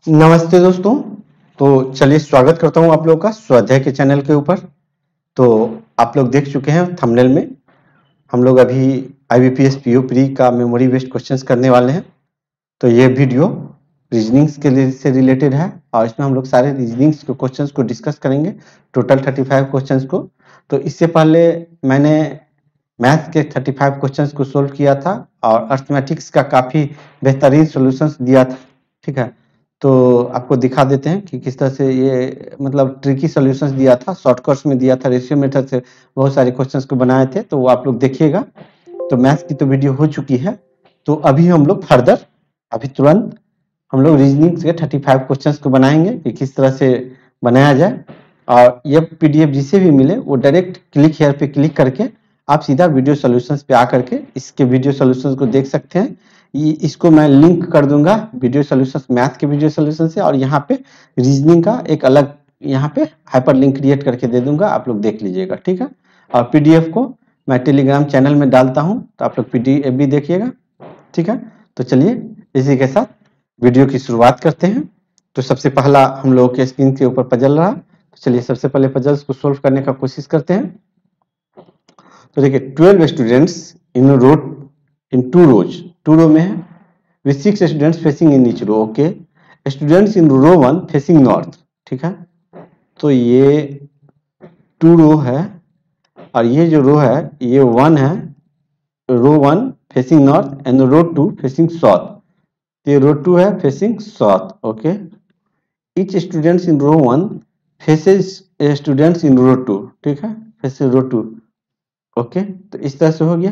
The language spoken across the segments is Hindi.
नमस्ते दोस्तों। तो चलिए स्वागत करता हूं आप लोगों का स्वाध्याय के चैनल के ऊपर। तो आप लोग देख चुके हैं थंबनेल में हम लोग अभी IBPS PO प्री का मेमोरी बेस्ड क्वेश्चंस करने वाले हैं। तो ये वीडियो रीजनिंग्स के लिए से रिलेटेड है और इसमें हम लोग सारे रीजनिंग्स के क्वेश्चंस को डिस्कस करेंगे, टोटल 35 क्वेश्चंस को। तो इससे पहले मैंने मैथ के 35 क्वेश्चंस को सोल्व किया था और अर्थमेटिक्स का काफ़ी बेहतरीन सॉल्यूशंस दिया था। ठीक है, तो आपको दिखा देते हैं कि किस तरह से ये मतलब ट्रिकी सॉल्यूशंस दिया था, शॉर्टकट्स में दिया था, रेशियो मेथड से बहुत सारे क्वेश्चंस को बनाए थे, तो वो आप लोग देखिएगा। तो मैथ्स की तो वीडियो हो चुकी है, तो अभी हम लोग फर्दर अभी तुरंत हम लोग रीजनिंग के 35 क्वेश्चंस को बनाएंगे कि किस तरह से बनाया जाए। और ये PDF जिसे भी मिले वो डायरेक्ट क्लिक हेयर पे क्लिक करके आप सीधा वीडियो सॉल्यूशंस पे आकर के इसके वीडियो सॉल्यूशंस को देख सकते हैं। इसको मैं लिंक कर दूंगा वीडियो सॉल्यूशंस, मैथ के वीडियो सॉल्यूशन से, और यहाँ पे रीजनिंग का एक अलग यहाँ पे हाइपर लिंक क्रिएट करके दे दूंगा, आप लोग देख लीजिएगा। ठीक है, और PDF को मैं टेलीग्राम चैनल में डालता हूँ, तो आप लोग PDF भी देखिएगा। ठीक है, तो चलिए इसी के साथ वीडियो की शुरुआत करते हैं। तो सबसे पहला हम लोगों के स्क्रीन के ऊपर पजल रहा, तो चलिए सबसे पहले पजल्स को सोल्व करने का कोशिश करते हैं। तो देखिए 12 students in row in to रो में है, with 6 students facing in each row. Okay, students in row 1 facing north. ठीक है, तो ये 2 रो है और ये जो रो है ये 1 है, row 1 facing north and row 2 facing south. ये रो 2 है facing south. Okay, each students in row 1 faces students in row 2। ठीक है, फेसेस रो 2। ओके, तो इस तरह से हो गया।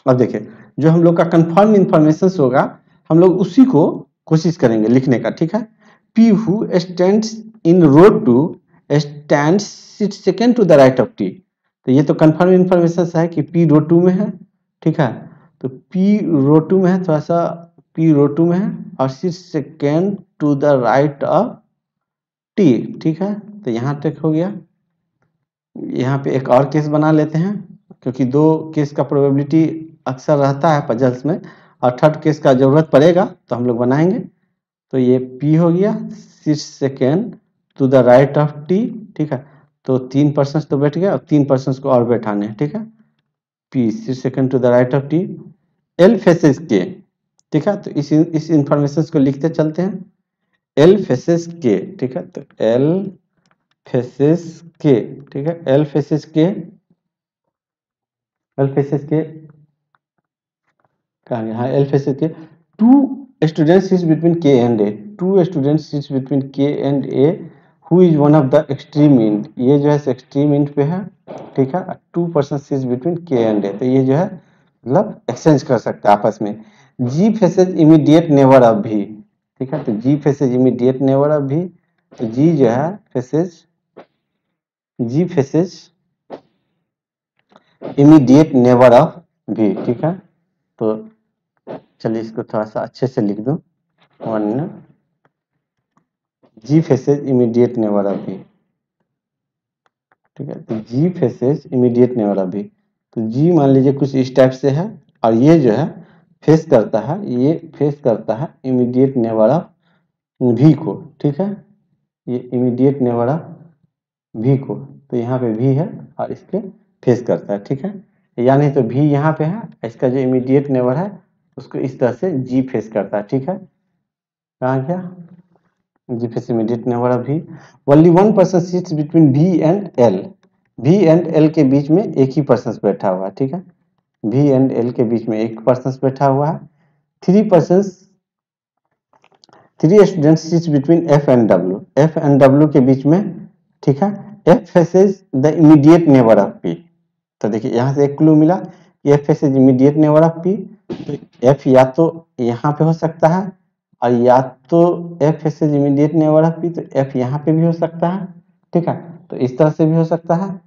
अब देखिए जो हम लोग का कंफर्म इंफॉर्मेशन होगा हम लोग उसी को कोशिश करेंगे लिखने का। ठीक है, P who stands in row 2 stands second to the right of T। तो ये तो कंफर्म इंफॉर्मेशन है कि P रो 2 में है। ठीक है, तो P रो 2 में है, थोड़ा सा P रो 2 में है और second to the right of T। ठीक है, तो यहाँ तक हो गया। यहाँ पे एक और केस बना लेते हैं क्योंकि दो केस का प्रोबेबिलिटी अक्सर रहता है पजल्स में, और थर्ड केस का जरूरत पड़ेगा तो हम लोग बनाएंगे। तो ये P हो गया 6 second to the right of T। ठीक है, तो 3% तो बैठ गया और 3% को और बैठाने हैं। ठीक है, P 6 second to the right of T। L faces K। ठीक है, तो इस इंफॉर्मेशन को लिखते चलते हैं। L faces K। ठीक है, तो L फेसेस K। ठीक है, L faces K, L faces K कहाँ गया? हाँ, L faces K। Two students is between K and A। Two students is between K and A who is one of the extreme end. ये जो है एक्सट्रीम इंड पे है। ठीक है, 2% is between K and A, तो ये जो है मतलब एक्सचेंज कर सकते हैं आपस में। G faces immediate neighbour of V। ठीक है, तो G faces immediate neighbour of V, तो G जो है faces, G faces immediate neighbour of V। ठीक है, तो चलिए इसको थोड़ा सा अच्छे से लिख दूं। One G faces immediate neighbour of V। ठीक है, तो G faces immediate neighbour of V, तो G मान लीजिए कुछ इस टाइप से है और ये जो है फेस करता है, ये फेस करता है इमीडिएट नेबर ऑफ V को। ठीक है, ये इमीडिएट नेबर ऑफ V को, तो यहाँ पे V है और इसके फेस करता है। ठीक है, या नहीं तो V यहाँ पे है, इसका जो इमीडिएट नेबर है उसको इस तरह से G फेस करता है। ठीक है, कहाँ गया? G face immediate neighbour of V। Only 1% seats between V and L। V and L के बीच में एक ही पर्सन बैठा हुआ है। ठीक है, V एंड L के बीच में एक पर्सन बैठा हुआ है। 3 students seats between F and W। F and W के बीच में। ठीक है, F faces the immediate neighbour of P। तो देखिए यहाँ से एक क्लू मिला कि F faces immediate neighbour of P, तो F या तो यहाँ पे हो सकता है और या तो F faces immediate neighbour of P, तो F यहाँ पे भी हो सकता है। ठीक है, तो इस तरह से भी हो सकता है।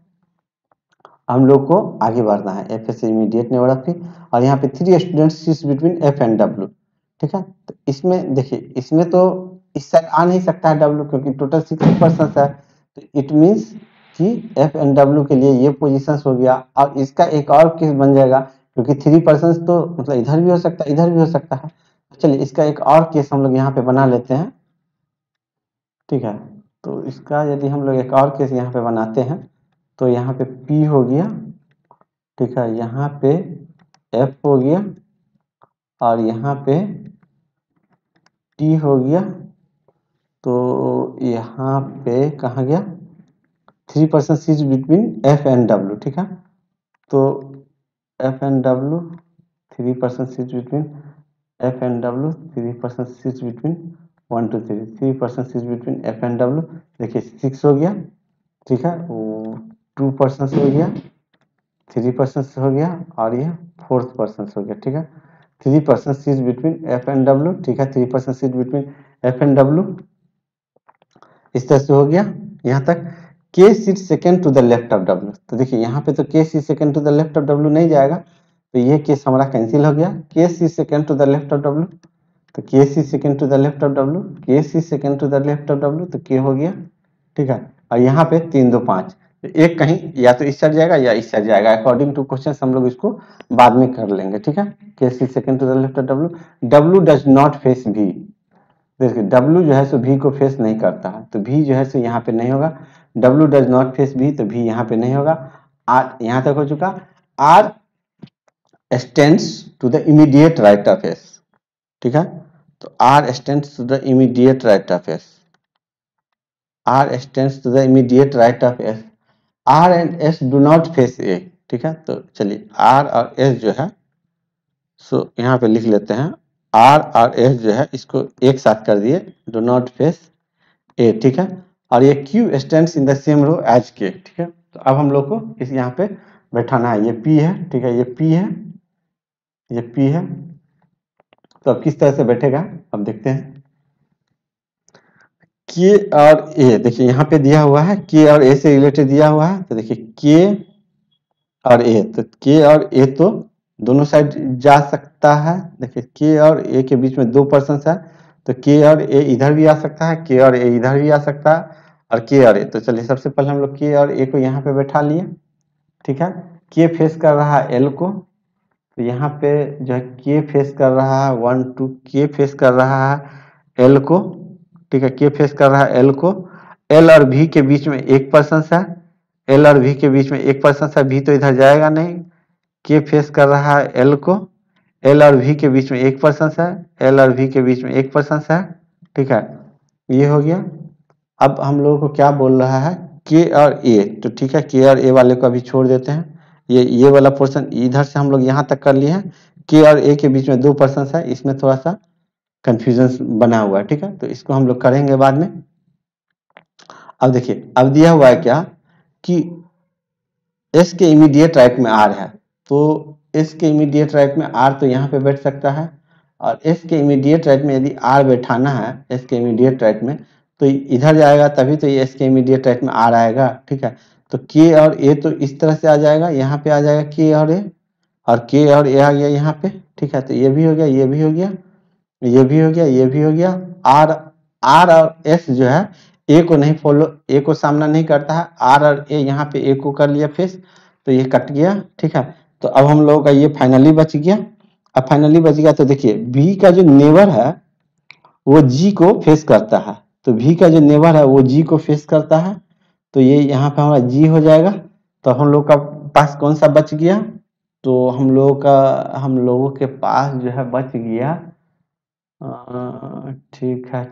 हम लोग को आगे बढ़ना है। F faces immediate neighbour of P और यहाँ पे 3 students seats between F and W। ठीक है, तो इसमें देखिए इसमें तो इस साइड आ नहीं सकता है W क्योंकि टोटल 60% है, तो इट मीन्स कि F एंड W के लिए ये पोजीशन हो गया। और इसका एक और केस बन जाएगा क्योंकि 3% तो मतलब इधर भी हो सकता है इधर भी हो सकता है। चलिए इसका एक और केस हम लोग यहाँ पे बना लेते हैं। ठीक है। तो इसका यदि हम लोग एक और केस यहाँ पे बनाते हैं तो यहाँ पे P हो गया, ठीक है, यहाँ पे F हो गया और यहाँ पे T हो गया। तो यहाँ पे कहाँ गया 3% seize between F and W, ठीक है। तो F and W 3% seize between F and W 3% seize between 1 2 3 3% seize between F and W। देखिए 6 हो गया, ठीक है, 2% हो गया, 3% हो गया और ये 4% हो गया, ठीक है। 3% seize between F and W, ठीक है, 3% seize between F and W इस तरह से हो गया यहाँ तक। K sit second to the left of W, तो देखिए यहाँ पे तो K sit second to the left of W नहीं जाएगा, तो ये केस हमारा कैंसिल हो गया। K sit second to the left of W, तो K sit second to the left of W, K sit second to the left of W, तो K हो गया, ठीक है। और यहाँ पे 3 2 5, एक कहीं या तो इस साइड जाएगा या इस साइड जाएगा, अकॉर्डिंग टू क्वेश्चन हम लोग इसको बाद में कर लेंगे, ठीक है। K sit second to the left of W, W does not face V, देखिए W जो है सो V को फेस नहीं करता है, तो V जो है सो यहाँ पे नहीं होगा। W does not face V, तो V यहाँ पे नहीं होगा। R यहाँ तक हो चुका। R extends to the immediate right of S, ठीक है। तो R extends to the immediate right of S, R extends to the immediate right of S, R and S do not face A, ठीक है। तो चलिए R और S जो है सो यहाँ पे लिख लेते हैं, R और S जो है इसको एक साथ कर दिए, डो नॉट फेस ए, ठीक है। और ये Q stands in the same row as K, ठीक है। तो अब हम लोग को इस यहाँ पे बैठाना है, ये P है, ठीक है, ये P है, ये P है। तो अब किस तरह से बैठेगा अब देखते हैं। K और A, देखिए यहाँ पे दिया हुआ है K और A से रिलेटेड दिया हुआ है, तो देखिए K और A, तो K और A तो दोनों साइड जा सकता है। देखिए K और A के बीच में 2% है, तो K और A इधर भी आ सकता है, K और A इधर भी आ सकता है, और K और A, तो चलिए सबसे पहले हम लोग K और A को यहाँ पे बैठा लिए, ठीक है। K फेस कर रहा है L को, तो यहाँ पे जो है K फेस कर रहा है 1 2, K फेस कर रहा है L को, ठीक है, K फेस कर रहा है L को। L और V के बीच में 1% है, L और V के बीच में 1% है, V तो इधर जाएगा नहीं। K फेस कर रहा है L को, L और V के बीच में 1% है, L और V के बीच में 1% है, ठीक है, ये हो गया। अब हम लोगों को क्या बोल रहा है K और A, तो ठीक है, K और A वाले को अभी छोड़ देते हैं, ये वाला पोर्शन इधर से हम लोग यहाँ तक कर लिए हैं। K और A के बीच में 2% है, इसमें थोड़ा सा कंफ्यूजन बना हुआ है, ठीक है, तो इसको हम लोग करेंगे बाद में। अब देखिए अब दिया हुआ है क्या कि S के इमीडिएट राइट में R है, तो S के इमीडिएट राइट में R तो यहाँ पे बैठ सकता है, और S के इमीडिएट राइट में यदि R बैठाना है S के इमीडिएट राइट में, तो इधर जाएगा तभी तो ये S के इमीडिएट राइट में R आएगा, ठीक है। तो K और A तो इस तरह से आ जाएगा, यहाँ पे आ जाएगा K और A, और K और A आ गया यहाँ पे, ठीक है। तो ये भी हो गया, ये भी हो गया, ये भी हो गया, ये भी हो गया। R और S जो है A को नहीं फॉलो, A को सामना नहीं करता है, R और A यहाँ पे A को कर लिया फेस, तो ये कट गया, ठीक है। तो अब हम लोगों का ये फाइनली बच गया। अब फाइनली बच गया तो देखिए B का जो नेबर है वो G को फेस करता है, तो B का जो नेबर है वो G को फेस करता है, तो ये यहाँ पे हमारा G हो जाएगा। तो हम लोग का पास कौन सा बच गया, तो हम लोगों के पास जो है बच गया, ठीक है,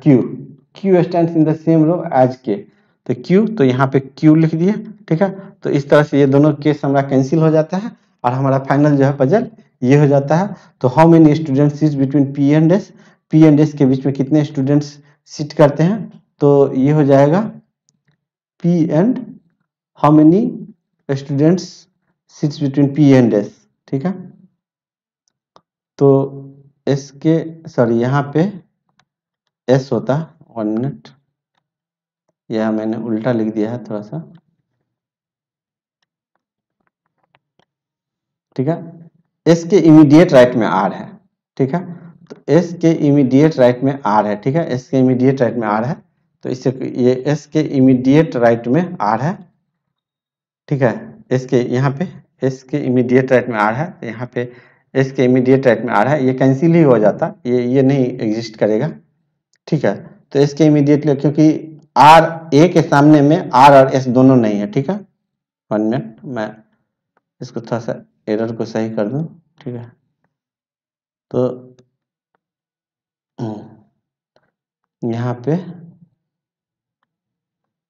Q stands in the same row as K, तो Q, तो यहाँ पे Q लिख दिए, ठीक है। तो इस तरह से ये दोनों केस हमारा कैंसिल हो जाता है और हमारा फाइनल जो है पजल ये हो जाता है। तो how many students sit between P and S, P and S के बीच में कितने स्टूडेंट्स सिट करते हैं, तो ये हो जाएगा P and how many students sits between P and S, ठीक है। तो S के सॉरी यहाँ पे S होता, 1 मिनट, यह मैंने उल्टा लिख दिया है थोड़ा सा, ठीक है। S के इमीडिएट राइट में R है, ठीक है, तो S के इमीडिएट राइट में R है, ठीक है, S के इमीडिएट राइट में R है, तो इससे ये S के इमीडिएट राइट में R है, ठीक है। S के यहाँ पे S के इमीडिएट राइट में R है, तो यहाँ पे S के इमीडिएट राइट में R है, ये कैंसिल ही हो जाता, ये नहीं एग्जिस्ट करेगा, ठीक है। तो S के इमीडिएटली क्योंकि आर ए के सामने में आर और एस दोनों नहीं है, ठीक है। 1 मिनट, मैं इसको थोड़ा सा एरर को सही कर दूं, ठीक है। तो यहाँ पे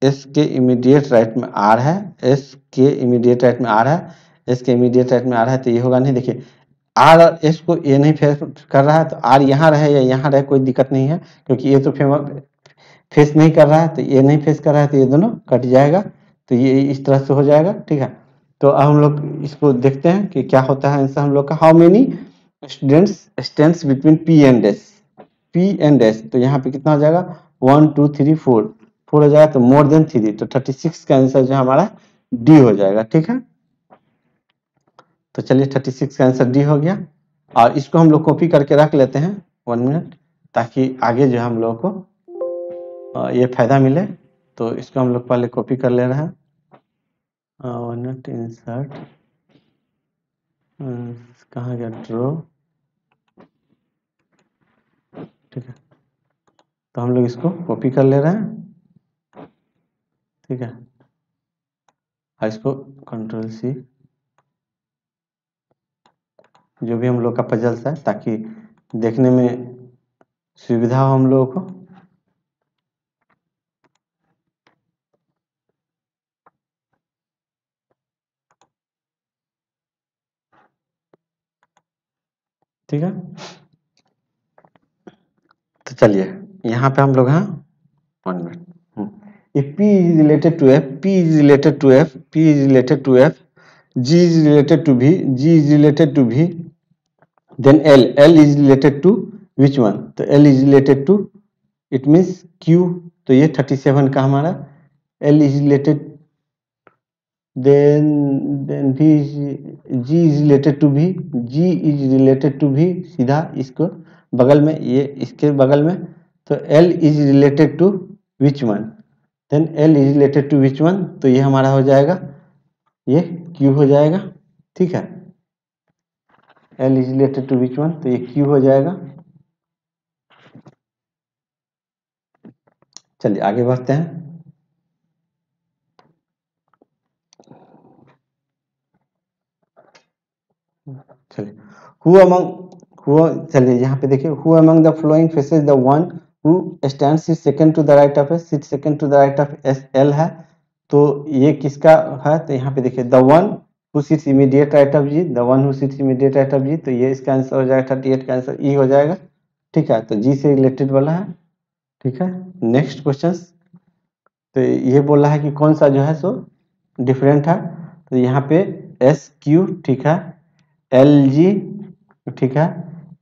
एस के इमीडिएट राइट में आर है, एस के इमीडिएट राइट में आर है, एस के इमीडिएट राइट में आर है, तो ये होगा नहीं। देखिए आर और एस को ये नहीं फेस कर रहा है, तो आर यहाँ रहे या यहाँ रहे कोई दिक्कत नहीं है, क्योंकि ये तो फेस नहीं कर रहा है, तो ये नहीं फेस कर रहा है, तो ये दोनों कट जाएगा। तो ये इस तरह से हो जाएगा, ठीक है। तो अब हम लोग इसको देखते हैं कि क्या होता है आंसर हम लोग का। How many students stands between P and S, P and S, तो यहाँ पे कितना हो जाएगा 1 2 3 4 हो जाएगा, तो मोर देन 3, तो 36 का आंसर जो हमारा डी हो जाएगा, ठीक है। तो चलिए 36 का आंसर डी हो गया, और इसको हम लोग कॉपी करके रख लेते हैं 1 मिनट, ताकि आगे जो हम लोग को ये फायदा मिले। तो इसको हम लोग पहले कॉपी कर ले रहे हैं, 1 मिनट, इंसर्ट, कहाँ गया, ड्रॉ, ठीक है। तो हम लोग इसको कॉपी कर ले रहे हैं, ठीक है, और इसको कंट्रोल सी, जो भी हम लोग का पजल्स है, ताकि देखने में सुविधा हो हम लोगों को। ठीक है, तो चलिए यहाँ पे हम लोग हैं 1 minute. If P is related to F, P is related to F, P is related to F, G is related to V, G is related to V, then L is related to which one? तो L is related to, it means Q, तो ये 37 का हमारा L is related, then V is, G is related to V, G is related to V, सीधा इसको बगल में, ये इसके बगल में, तो L is related to which one? Then L is related to which one, तो ये हमारा हो जाएगा, ये Q हो जाएगा, ठीक है। L is related to which one, तो ये Q हो जाएगा। चलिए आगे बढ़ते हैं। चलिए चलिए यहाँ पे देखिए, who among the following faces the one who stands is second to the right of S, sit second to the right of S, L है, तो ये किसका है, तो यहाँ पे देखिए the one who sits immediate right of G, the one who sits immediate right of G, तो ये इसका आंसर हो जाएगा 38 का आंसर ई हो जाएगा, ठीक है। तो जी से रिलेटेड वाला है, ठीक है। नेक्स्ट क्वेश्चन, तो ये बोल रहा है कि कौन सा जो है सो डिफरेंट है, तो यहाँ पे एस क्यू, ठीक है, एल जी, ठीक है,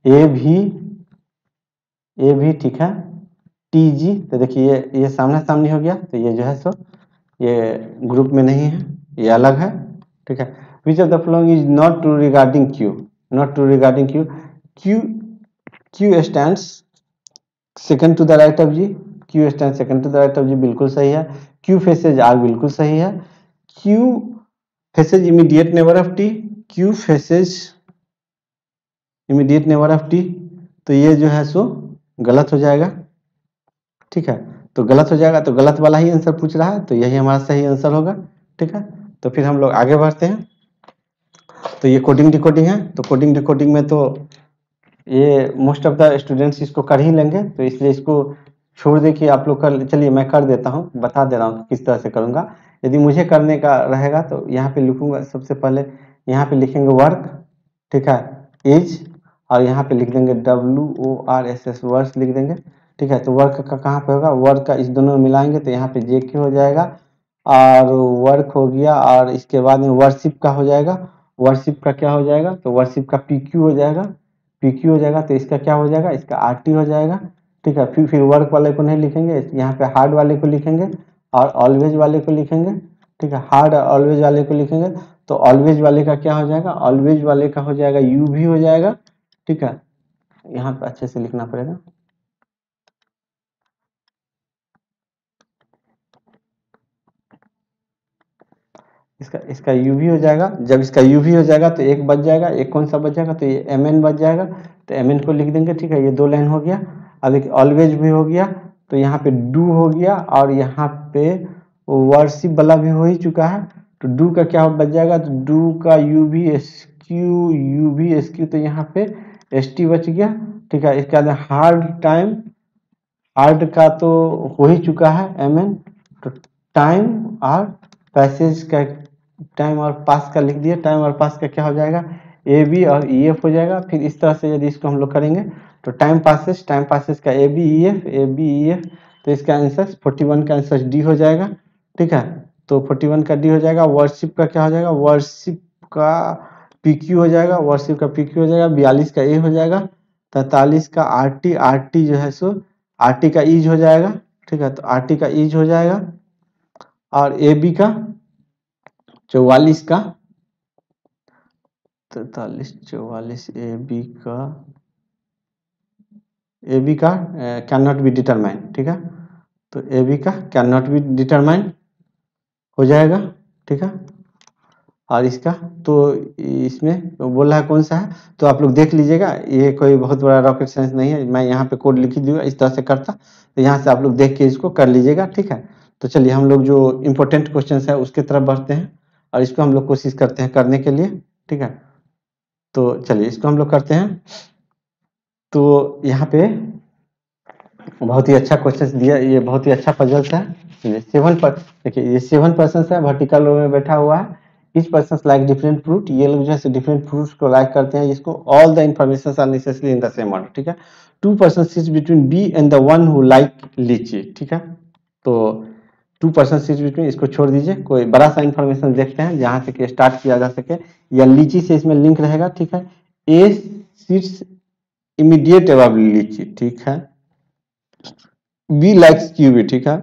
ए भी, ठीक है, टी जी, तो देखिए ये सामना सामनी हो गया, तो ये जो है सो ये ग्रुप में नहीं है, ये अलग है, ठीक है। Which of the following is not true regarding Q, not true regarding Q, Q stands second to the right of G, Q stand second to the right of G, बिल्कुल सही है। क्यू फेसेज आर, बिल्कुल सही है। Q faces immediate neighbour of T, Q faces immediate neighbour of T, तो ये जो है सो गलत हो जाएगा, ठीक है। तो गलत हो जाएगा, तो गलत वाला ही आंसर पूछ रहा है, तो यही हमारा सही आंसर होगा, ठीक है। तो फिर हम लोग आगे बढ़ते हैं। तो ये कोडिंग डिकोडिंग है, तो कोडिंग डिकोडिंग में तो ये मोस्ट ऑफ द स्टूडेंट्स इसको कर ही लेंगे, तो इसलिए इसको छोड़ दे कि आप लोग कर, चलिए मैं कर देता हूँ, बता दे रहा हूँ किस तरह से करूँगा। यदि मुझे करने का रहेगा तो यहाँ पे लिखूंगा, सबसे पहले यहाँ पे लिखेंगे वर्क, ठीक है, इज, और यहाँ पे लिख देंगे WORS, वर्स लिख देंगे, ठीक है। तो वर्क का कहाँ पे होगा, वर्क का इस दोनों में मिलाएंगे, तो यहाँ पे JK हो जाएगा, और वर्क हो गया, और इसके बाद में वर्शिप का हो जाएगा, वर्शिप का क्या हो जाएगा, तो वर्शिप का PQ हो जाएगा, PQ हो जाएगा, तो इसका क्या हो जाएगा, इसका RT हो जाएगा, ठीक है। फिर वर्क वाले को नहीं लिखेंगे, यहाँ पे हार्ड वाले को लिखेंगे, और ऑलवेज वाले को लिखेंगे, ठीक है, हार्ड और ऑलवेज वाले को लिखेंगे। तो ऑलवेज वाले का क्या हो जाएगा, ऑलवेज वाले का हो जाएगा UV हो जाएगा, ठीक है। यहाँ पे अच्छे से लिखना पड़ेगा, इसका UV हो जाएगा। जब इसका UV हो जाएगा तो एक बच जाएगा, एक कौन सा बच जाएगा, तो ये MN बच जाएगा, तो MN को लिख देंगे, ठीक है। ये 2 लाइन हो गया। अब एक ऑलवेज भी हो गया, तो यहाँ पे डू हो गया और यहाँ पे वर्शिप वाला भी हो ही चुका है। तो डू का क्या बच जाएगा, तो डू का यू भी एस क्यू, तो यहाँ पे एस टी बच गया। ठीक है, इसके बाद हार्ड टाइम, हार्ड का तो हो ही चुका है एम एन। तो टाइम और पैसेज का, टाइम और पास का लिख दिए। टाइम और पास का क्या हो जाएगा, ए बी और ई एफ हो जाएगा। फिर इस तरह से यदि इसको हम लोग करेंगे तो टाइम पासेस का ए बी ई एफ, तो इसका आंसर 41 का आंसर डी हो जाएगा। ठीक है, तो 41 का डी हो जाएगा। वर्शिप का क्या हो जाएगा, वर्शिप का पी क्यू हो जाएगा, वर्शिप का पी क्यू हो जाएगा। 42 का ए हो जाएगा। 43 का आर टी जो है सो आर टी का ईज हो जाएगा। ठीक है, तो आर टी का ईज हो जाएगा। और ए बी का 44 का 44 ए बी का कैन नॉट बी डिटरमाइन। ठीक है, तो ए बी का कैन नॉट बी डिटरमाइन हो जाएगा। ठीक है, और इसका तो इसमें बोला है कौन सा है, तो आप लोग देख लीजिएगा। ये कोई बहुत बड़ा रॉकेट साइंस नहीं है, मैं यहाँ पे कोड लिख दूंगा इस तरह से करता, तो यहाँ से आप लोग देख के इसको कर लीजिएगा। ठीक है, तो चलिए हम लोग जो इम्पोर्टेंट क्वेश्चन है उसके तरफ बढ़ते हैं और इसको हम लोग कोशिश करते हैं करने के लिए। ठीक है, तो चलिए इसको हम लोग करते हैं। तो यहाँ पे बहुत ही अच्छा क्वेश्चन दिया, ये बहुत ही अच्छा पजल्स है। देखिए ये 7 पर्सन है, वर्टिकल रो में बैठा हुआ है। Each person like different fruit, ये लोग जो है डिफरेंट फ्रूट्स को लाइक करते हैं, जिसको all the information are necessary in the same order. ठीक है, 2 person sits between B and the one who like lychee. ठीक है, तो 2 पर्सन सिट्स बिटवीन, इसको छोड़ दीजिए, कोई बड़ा सा इन्फॉर्मेशन देखते हैं जहां से कि स्टार्ट किया जा सके या लीची से इसमें लिंक रहेगा। ठीक है, ए सिट्स इमीडिएट अबव लीची। ठीक है, बी लाइक्स क्यूबी। ठीक है,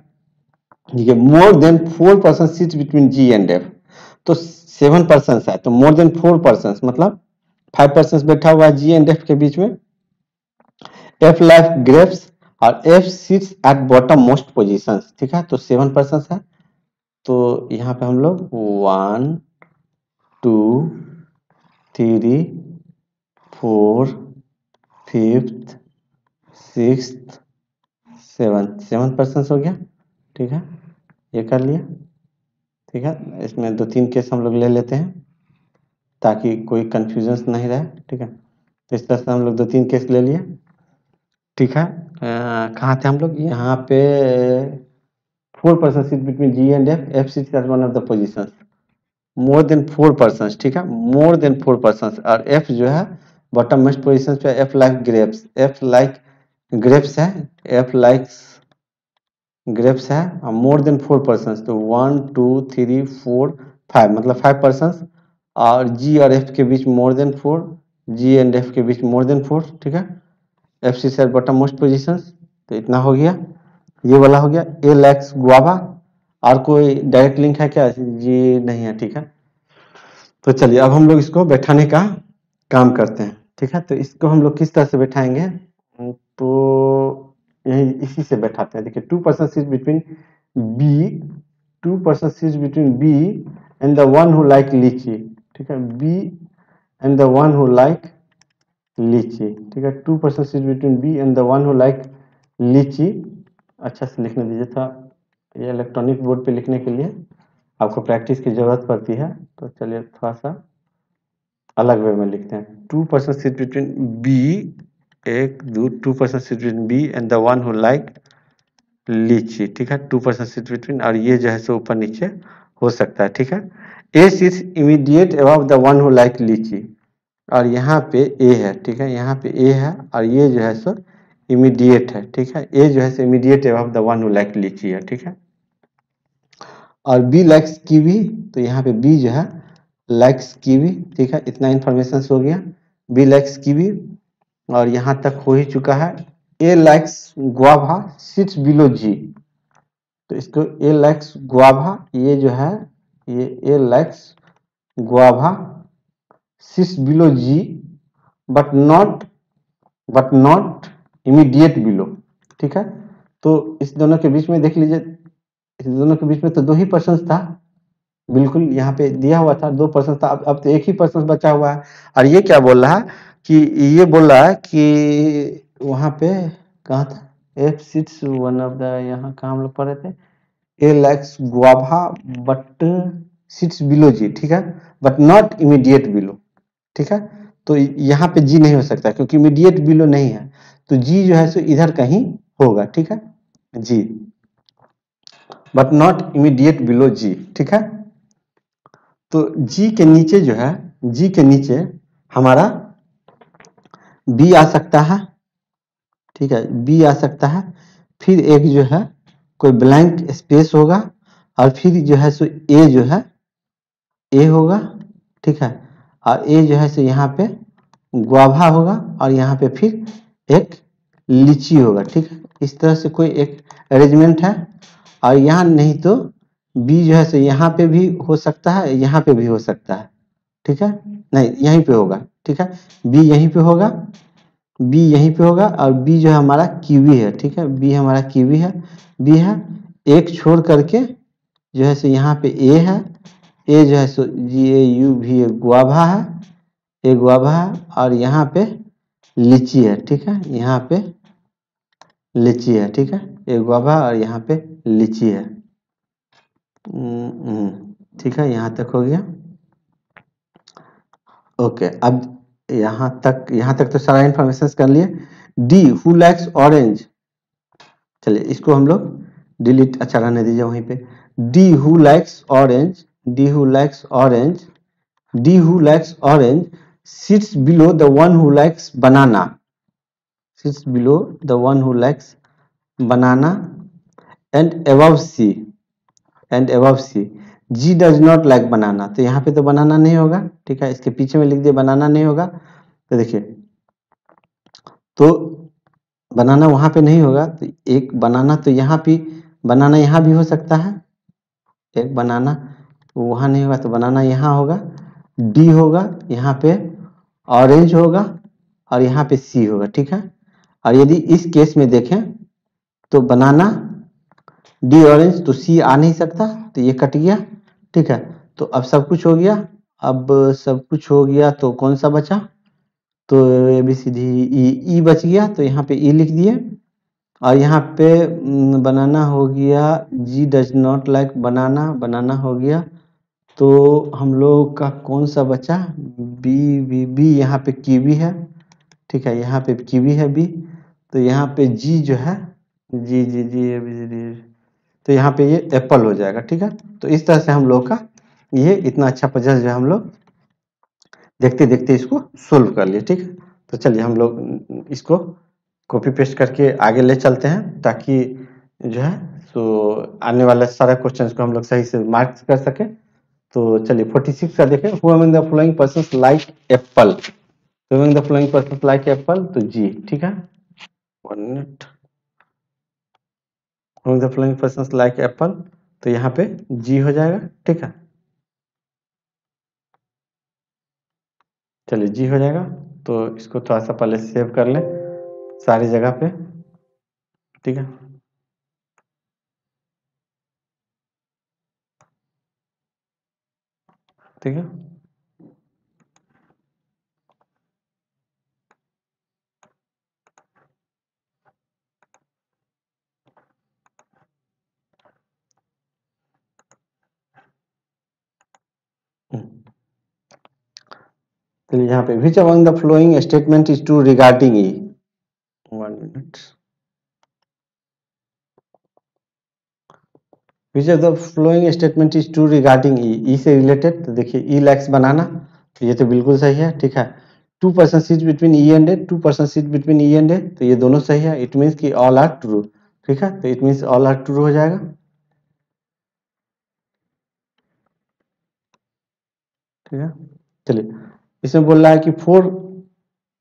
ठीक है, मोर than 4 person sits between ji and F. तो 7 पर्सन है, तो मोर देन 4 पर्सन मतलब 5 पर्सन बैठा हुआ है जी एंड एफ के बीच में। एफ लाइक ग्रेप्स और F seats at bottom most positions. ठीक है, तो 7 पर्सन है, तो यहाँ पे हम लोग 1 2 3 4 5th 6th 7 पर्सन हो गया। ठीक है, ये कर लिया। ठीक है, इसमें 2-3 केस हम लोग ले लेते हैं ताकि कोई कंफ्यूजन नहीं रहे। ठीक है, तो इस तरह से हम लोग 2-3 केस ले लिए। ठीक है, कहाँ थे हम लोग, यहाँ पे 4 person sit between ji and F sit at one of the positions, more than 4 person. ठीक है, मोर देन 4 पर्सन, और एफ जो है बॉटम मोस्ट पोजीशन पे, F like grapes, F like grapes है, एफ लाइक्स ग्रेप्स है, और मोर देन 4 पर्सन, तो 1 2 3 4 5 मतलब 5 पर्सन, और जी और एफ के बीच more than 4, G and F के बीच मोर देन 4। ठीक है, एफ सी से बॉटम मोस्ट पोजीशन, तो इतना हो गया, ये वाला हो गया। ए लैक्स गुआवा, और कोई डायरेक्ट लिंक है क्या, जी नहीं है। ठीक है, तो चलिए अब हम लोग इसको बैठाने का काम करते हैं। ठीक है, तो इसको हम लोग किस तरह से बैठाएंगे, तो यही इसी से बैठाते हैं। देखिए 2 person sits between B, 2 person sits between B and the one who like lychee. ठीक है, B and the one who like lychee. ठीक है, 2 person sits between B and the one who like lychee. अच्छा से लिखने दीजिए था, ये इलेक्ट्रॉनिक बोर्ड पे लिखने के लिए आपको प्रैक्टिस की जरूरत पड़ती है, तो चलिए थोड़ा सा अलग वे में लिखते हैं। 2 person sit between B, 2 person sit between B and the one who like lychee. ठीक है, 2 पर्सन सिट बिटवीन, और ये जो है सो ऊपर नीचे हो सकता है। ठीक है, A sits immediate above the one who like lychee, और यहाँ पे ए है। ठीक है, यहाँ पे ए है, और ये जो है सो इमीडिएट है। ठीक है, ए जो है सो immediate above the one who like lychee है। ठीक है, और बी लाइक्स कीवी, तो यहाँ पे बी जो है लाइक्स कीवी। ठीक है, इतना इंफॉर्मेशन हो गया, बी लाइक्स कीवी, और यहाँ तक हो ही चुका है। A likes guava sits below G, तो इसको ए लाइक्स गुआवा, ये जो है ये A likes guava sits below G but not immediate below. ठीक है, तो इस दोनों के बीच में देख लीजिए, इस दोनों के बीच में तो 2 ही पर्सन था, बिल्कुल यहाँ पे दिया हुआ था 2 पर्सन था, अब तो 1 ही पर्सन बचा हुआ है। और ये क्या बोल रहा है कि ये बोल रहा है कि वहां पे कहाँ था, F sits one of the, यहाँ कहाँ हम लोग पढ़े थे, A likes guava but sits below G, ठीक है, बट नॉट इमीडिएट बिलो, ठीक है। तो यहाँ पे जी नहीं हो सकता क्योंकि इमीडिएट बिलो नहीं है, तो जी जो है सो इधर कहीं होगा, ठीक है, जी, but not immediate below G, ठीक है। तो जी के नीचे जो है, जी के नीचे हमारा बी आ सकता है, ठीक है, बी आ सकता है, फिर एक जो है कोई ब्लैंक स्पेस होगा, और फिर जो है सो ए जो है ए होगा, ठीक है, और ए जो है सो यहाँ पे गुआवा होगा, और यहाँ पे फिर एक लीची होगा, ठीक है। इस तरह से कोई एक अरेंजमेंट है। और यहाँ नहीं तो बी जो है सो यहाँ पे भी हो सकता है, यहाँ पे भी हो सकता है, ठीक है, नहीं यहीं पे होगा, ठीक है, बी यहीं पे होगा, बी यहीं पे होगा, और बी जो है हमारा कीवी है, ठीक है, बी हमारा कीवी है, बी है, एक छोड़ करके जो है सो यहाँ पे ए है, ए जो है सो जी ए यू भी गुआवा है, ए गुआवा है, और यहाँ पे लीची है, ठीक है, यहाँ पे लीची है, ठीक है, ए गुआवा और यहाँ पे लीची है, ठीक है, यहाँ तक हो गया। ओके, अब यहाँ तक तो सारा इन्फॉर्मेशन कर लिए। डी हु लाइक्स ऑरेंज, चलिए इसको हम लोग डिलीट, अच्छा रहने दीजिए वहीं पे। D who likes orange, D who likes orange, D who likes orange sits below the one who likes banana, sits below the one who likes banana and above C, and above C, G does not like banana, तो यहाँ पे तो बनाना नहीं होगा, ठीक है, इसके पीछे में लिख दिए बनाना नहीं होगा, तो देखिए, तो बनाना वहां पे नहीं होगा, तो एक बनाना तो यहाँ भी, बनाना यहाँ भी हो सकता है, एक बनाना वहां नहीं होगा तो बनाना यहाँ होगा, डी होगा यहाँ पे, ऑरेंज होगा, और यहाँ पे सी होगा, ठीक है। और यदि इस केस में देखें तो बनाना डी ऑरेंज, तो सी आ नहीं सकता, तो ये कट गया, ठीक है। तो अब सब कुछ हो गया, अब सब कुछ हो गया तो कौन सा बचा, तो A B C D E बच गया, तो यहाँ पे ई लिख दिए, और यहाँ पे बनाना हो गया, जी डज नॉट लाइक बनाना, बनाना हो गया, तो हम लोग का कौन सा बचा, बी बी बी, यहाँ पे कीवी है, ठीक है, यहाँ पे कीवी है बी, तो यहाँ पे जी जो है, जी जी जी ए बी सी डी, तो यहाँ पे ये एप्पल हो जाएगा, ठीक है। तो इस तरह से हम लोग का ये इतना अच्छा पजल जो है हम लोग देखते देखते इसको सोल्व कर लिए, ठीक है। तो चलिए हम लोग इसको कॉपी पेस्ट करके आगे ले चलते हैं, ताकि जो है तो आने वाले सारे क्वेश्चंस को हम लोग सही से मार्क कर सके। तो चलिए 46 का देखें, who among the following persons like Apple, who among the following persons like Apple, तो जी, ठीक है, 1 minute, who among the following persons like Apple, तो यहाँ पे जी हो जाएगा, ठीक है, चलिए जी हो जाएगा। तो इसको थोड़ा सा पहले सेव कर लें सारी जगह पे, ठीक है, ठीक है। चलिए यहाँ पे which among the following statement is true regarding E, 1 minute, which of the following statement is true regarding E, E से रिलेटेड, तो देखिए ई लाइक्स बनाना, तो ये तो बिल्कुल सही है, ठीक है। 2% sit between E and A, 2% sit between E and A, तो ये दोनों सही है, इट मीन्स कि ऑल आर ट्रू, ठीक है, तो it means all are true हो जाएगा, ठीक है। चलिए इसमें बोल रहा है कि फोर,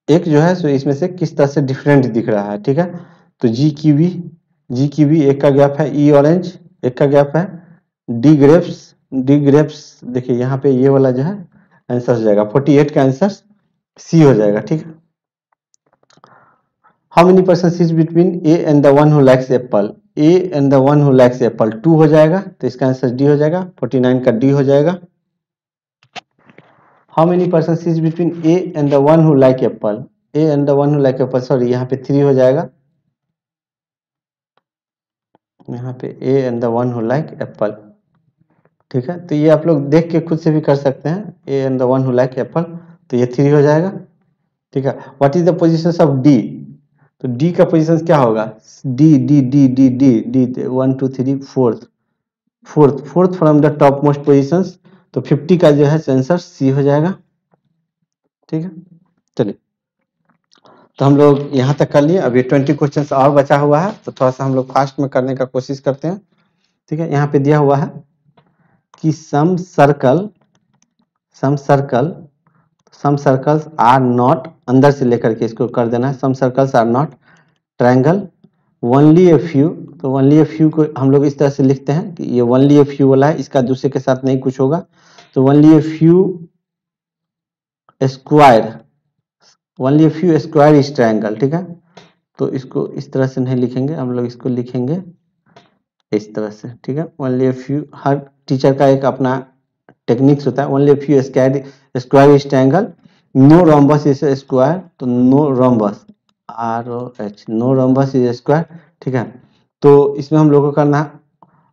एक जो है सो इसमें से किस तरह से डिफरेंट दिख रहा है, ठीक है। तो जी कीवी, जी कीवी एक का गैप है, ई ऑरेंज एक का गैप है, डी ग्रेप्स, डी ग्रेप्स, देखिए यहाँ पे ये वाला जो है आंसर हो जाएगा 48 का आंसर सी हो जाएगा, ठीक है। हाउ मेनी पर्सन सीज between A and the one who likes apple, A and the one who likes apple 2 हो जाएगा, तो इसका आंसर डी हो जाएगा, 49 का डी हो जाएगा। हाउ मेनी पर्सन सीज between A and the one who like apple, A and the one who like apple, sorry यहाँ पे 3 हो जाएगा, यहाँ पे A and the one who like apple, ठीक है। तो ये आप लोग देख के खुद से भी कर सकते हैं, ए and the one who like Apple, तो ये 3 हो जाएगा, ठीक है। What is the position of D, तो डी का पोजीशन क्या होगा, D D D D D D 1 2 3 fourth from the top most position, तो 50 का जो है आंसर सी हो जाएगा, ठीक है। चलिए, तो हम लोग यहाँ तक कर लिए, अभी 20 क्वेश्चन और बचा हुआ है, तो थोड़ा सा हम लोग फास्ट में करने का कोशिश करते हैं, ठीक है। यहाँ पे दिया हुआ है कि सम सर्कल्स आर नॉट, अंदर से लेकर के इसको कर देना है, some circles are not triangle only a few, तो ओनली ए फ्यू को हम लोग इस तरह से लिखते हैं कि ये ओनली ए फ्यू वाला है, इसका दूसरे के साथ नहीं कुछ होगा, तो only a few square is triangle, ठीक है। तो इसको इस तरह से नहीं लिखेंगे हम लोग, इसको लिखेंगे इस तरह से, ठीक है। ओनली ए फ्यू, हर टीचर का एक अपना टेक्निक्स होता है, only a few square is triangle, no rhombus is square, तो no rhombus ROH, no rhombus is square, ठीक है। तो इसमें हम लोग को करना है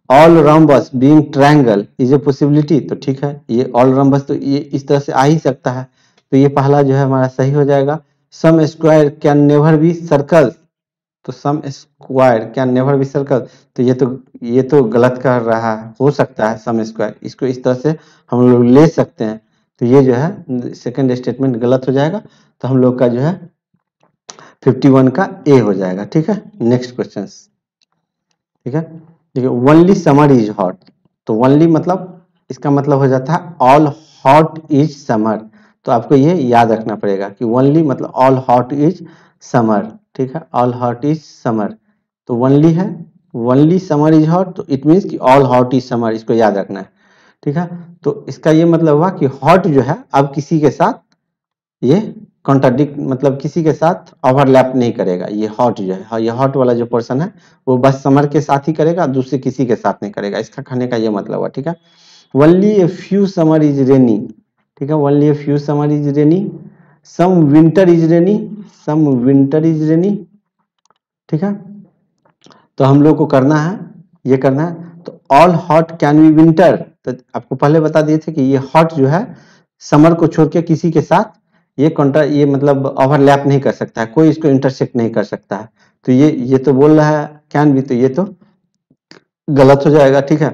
all rhombus being triangle is a possibility, तो ठीक है, ये ऑल रोम्बस तो ये इस तरह से आ ही सकता है, तो ये पहला जो है हमारा सही हो जाएगा। Some square can never be circle, तो some square can never be circle, तो ये तो गलत कर रहा है, हो सकता है सम स्क्वायर, इसको इस तरह से हम लोग ले सकते हैं, तो ये जो है सेकंड स्टेटमेंट गलत हो जाएगा, तो हम लोग का जो है 51 का ए हो जाएगा, ठीक है। नेक्स्ट क्वेश्चन, ठीक है। देखिए, ओनली समर इज हॉट, तो ओनली मतलब इसका मतलब हो जाता है ऑल हॉट इज समर, तो आपको ये याद रखना पड़ेगा कि ओनली मतलब ऑल हॉट इज समर, ठीक है, ऑल हॉट इज समर, तो ओनली है, ओनली समर इज हॉट, तो इट मीन्स कि ऑल हॉट इज समर, इसको याद रखना है, ठीक है। तो इसका ये मतलब हुआ कि हॉट जो है अब किसी के साथ ये कॉन्ट्राडिक्ट, मतलब किसी के साथ ओवरलैप नहीं करेगा, ये हॉट जो है, ये हॉट वाला जो पर्सन है वो बस समर के साथ ही करेगा, दूसरे किसी के साथ नहीं करेगा, इसका कहने का ये मतलब हुआ, ठीक है। Only a few summer is rainy, ठीक है, only a few summer is rainy, some winter is rainy, some winter is rainy, ठीक है। तो हम लोग को करना है, ये करना है, तो all hot can be winter, तो आपको पहले बता दिए थे कि ये हॉट जो है समर को छोड़ के किसी के साथ ये मतलब ओवरलैप नहीं कर सकता है, कोई इसको इंटरसेक्ट नहीं कर सकता है, तो ये तो बोल रहा है कैन बी, तो ये तो गलत हो जाएगा, ठीक है।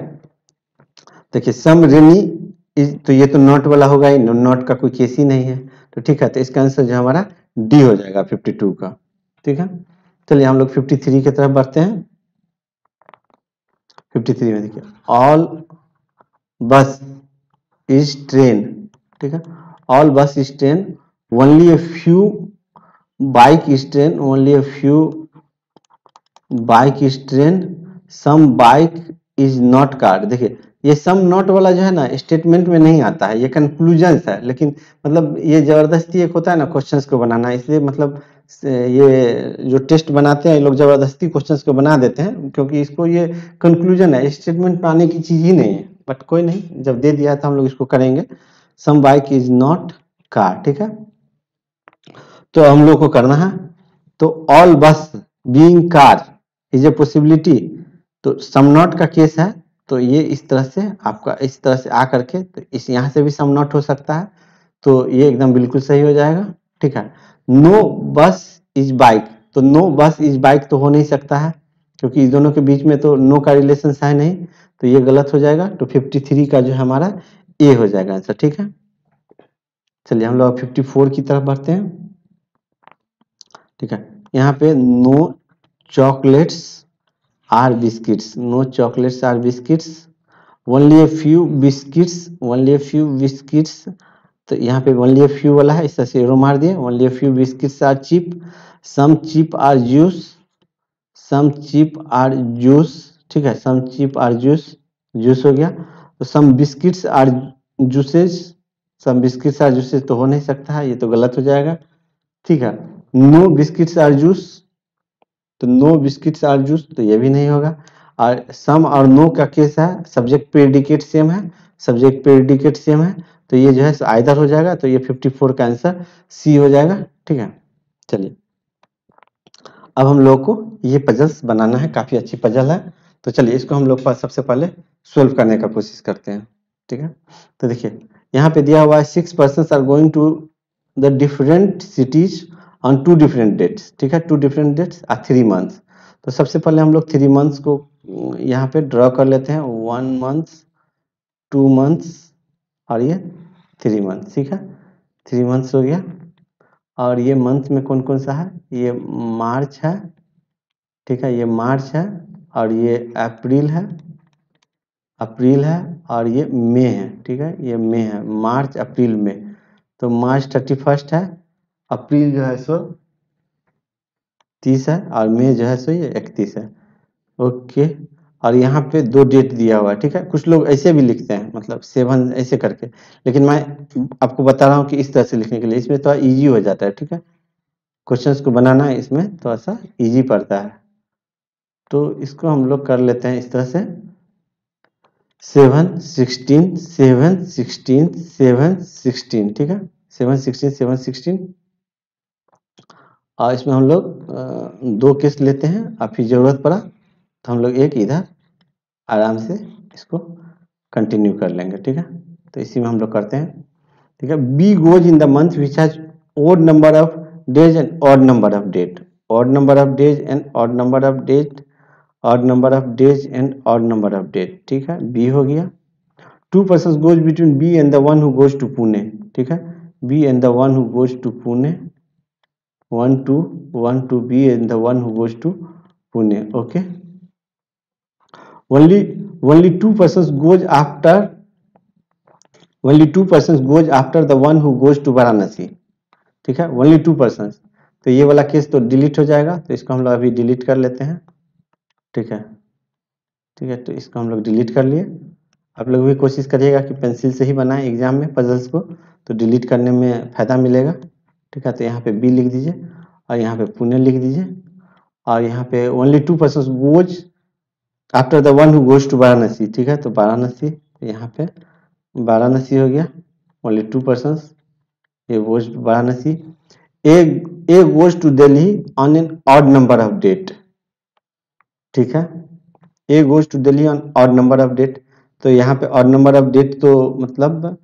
देखिए, सम रेनी इज, तो ये तो नॉट वाला होगा ही, नॉट का कोई केस ही नहीं है, तो ठीक है, तो इसका आंसर जो हमारा डी हो जाएगा 52 का, ठीक है। चलिए हम लोग 53 की तरफ बढ़ते हैं। 53 में देखिए, ऑल बस इज ट्रेन, ठीक है, all bus is train, only a few bike is train, only a few bike is train, some bike is not car. देखिए, ये सम नॉट वाला जो है ना स्टेटमेंट में नहीं आता है, ये कंक्लूजन है, लेकिन मतलब ये जबरदस्ती एक होता है ना क्वेश्चंस को बनाना, इसलिए मतलब ये जो टेस्ट बनाते हैं ये लोग जबरदस्ती क्वेश्चंस को बना देते हैं, क्योंकि इसको ये कंक्लूजन है, स्टेटमेंट में आने की चीज ही नहीं है, बट कोई नहीं, जब दे दिया तो हम लोग इसको करेंगे। सम बाइक इज नॉट कार, ठीक है। तो हम लोग को करना है, तो ऑल बस being car is a possibility, तो सम नॉट का केस है, तो ये इस तरह से आपका इस तरह से आ करके, तो इस यहाँ से भी सम नॉट हो सकता है, तो ये एकदम बिल्कुल सही हो जाएगा, ठीक है। नो बस इज बाइक, तो नो बस इज बाइक तो हो नहीं सकता है, क्योंकि इस दोनों के बीच में तो नो का रिलेशन है नहीं, तो ये गलत हो जाएगा, तो 53 का जो हमारा ए हो जाएगा आंसर, ठीक है। चलिए हम लोग 54 की तरफ बढ़ते हैं, ठीक है। यहाँ पे no chocolates are biscuits, no chocolates are biscuits, only a few biscuits, only a few biscuits, तो यहाँ पे ओनली ए फ्यू वाला है, इस तरह से एरो मार दिए, only a few biscuits are cheap, some cheap are juice, some cheap are juice, ठीक है, some cheap are juice, juice हो गया, तो some biscuits are juices, some biscuits are juices तो हो नहीं सकता है, ये तो गलत हो जाएगा, ठीक है। नो बिस्किट्स आर जूस, तो नो बिस्किट्स आर जूस, तो ये भी नहीं होगा, और सम और नो का केस है, सब्जेक्ट प्रेडिकेट सेम है, सब्जेक्ट प्रेडिकेट सेम है, तो ये जो है आइदर हो जाएगा, तो ये 54 का आंसर सी हो जाएगा, ठीक है। चलिए अब हम लोग को ये पजल्स बनाना है, काफी अच्छी पजल है, तो चलिए इसको हम लोग सबसे पहले सोल्व करने का कोशिश करते हैं। ठीक है, तो देखिए यहाँ पे दिया हुआ है 6 persons are going to the different cities on 2 different dates. ठीक है, 2 डिफरेंट डेट्स और 3 मंथ्स। तो सबसे पहले हम लोग 3 मंथ्स को यहाँ पे ड्रॉ कर लेते हैं, 1 मंथ, 2 मंथ्स और ये 3 मंथ्स। ठीक है, 3 मंथ्स हो गया। और ये मंथ में कौन कौन सा है, ये मार्च है। ठीक है, ये मार्च है और ये अप्रैल है, और ये मई है। ठीक है, ये मई है, मार्च अप्रैल मई। तो मार्च 31 है, अप्रैल जो है सो 30 है और मई जो है सो ये 31 है। ओके, और यहाँ पे 2 डेट दिया हुआ है। ठीक है, कुछ लोग ऐसे भी लिखते हैं, मतलब 7 ऐसे करके, लेकिन मैं आपको बता रहा हूँ कि इस तरह से लिखने के लिए इसमें थोड़ा इजी हो जाता है। ठीक है, क्वेश्चंस को बनाना है इसमें थोड़ा सा इजी पड़ता है। तो इसको हम लोग कर लेते हैं इस तरह से, 7 16 7 16 7 16। ठीक है, 7 16 7 16। और इसमें हम लोग 2 केस लेते हैं और फिर जरूरत पड़ा तो हम लोग एक इधर आराम से इसको कंटिन्यू कर लेंगे। ठीक है, तो इसी में हम लोग करते हैं। ठीक है, B goes in the month which has odd number of days and odd number of date, odd number of days and odd number of date, odd number of days and odd number of date। ठीक है, बी हो गया। 2 persons goes between B and the one who goes to Pune। ठीक है, B and the one who goes to Pune, 1 to B and the one who goes to Pune। Okay, only 2 persons goes after, only 2 persons goes after the one who goes to Varanasi। ठीक है, only 2 persons। तो ये वाला केस तो डिलीट हो जाएगा, तो इसको हम लोग अभी डिलीट कर लेते हैं। ठीक है, ठीक है, तो इसको हम लोग डिलीट कर लिए। आप लोग भी कोशिश करिएगा कि पेंसिल से ही बनाएं एग्जाम में पजल्स को, तो डिलीट करने में फ़ायदा मिलेगा। ठीक है, तो यहाँ पे बी लिख दीजिए और यहाँ पे पुणे लिख दीजिए, और यहाँ पे only 2 persons goes after the one who goes to Varanasi. ठीक है, तो वाराणसी, यहाँ पे वाराणसी हो गया, ओनली 2 पर्सन्स, ये goes Varanasi. A goes to Delhi on an odd number of date. ठीक है, A goes to Delhi on odd number of date. तो यहाँ पे ऑड नंबर ऑफ डेट तो मतलब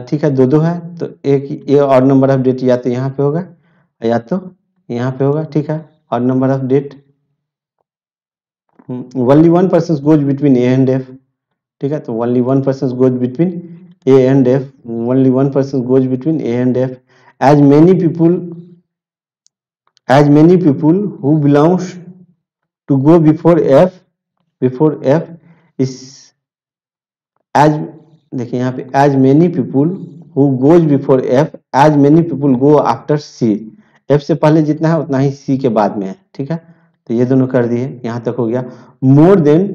ठीक है, 2 है, तो एक ये ऑड नंबर ऑफ डेट या तो यहाँ पे होगा या तो यहाँ पे होगा। ठीक है, odd number of date. Only 1 person goes between A and F. ठीक है, तो only 1 person goes between A and F, only 1 person goes between A and F. As many people who belongs to go before f is as, देखिए यहाँ पे as many people who goes before f, as many people go after c। f से पहले जितना है उतना ही c के बाद में है। ठीक है, तो ये दोनों कर दिए, यहाँ तक हो गया। more than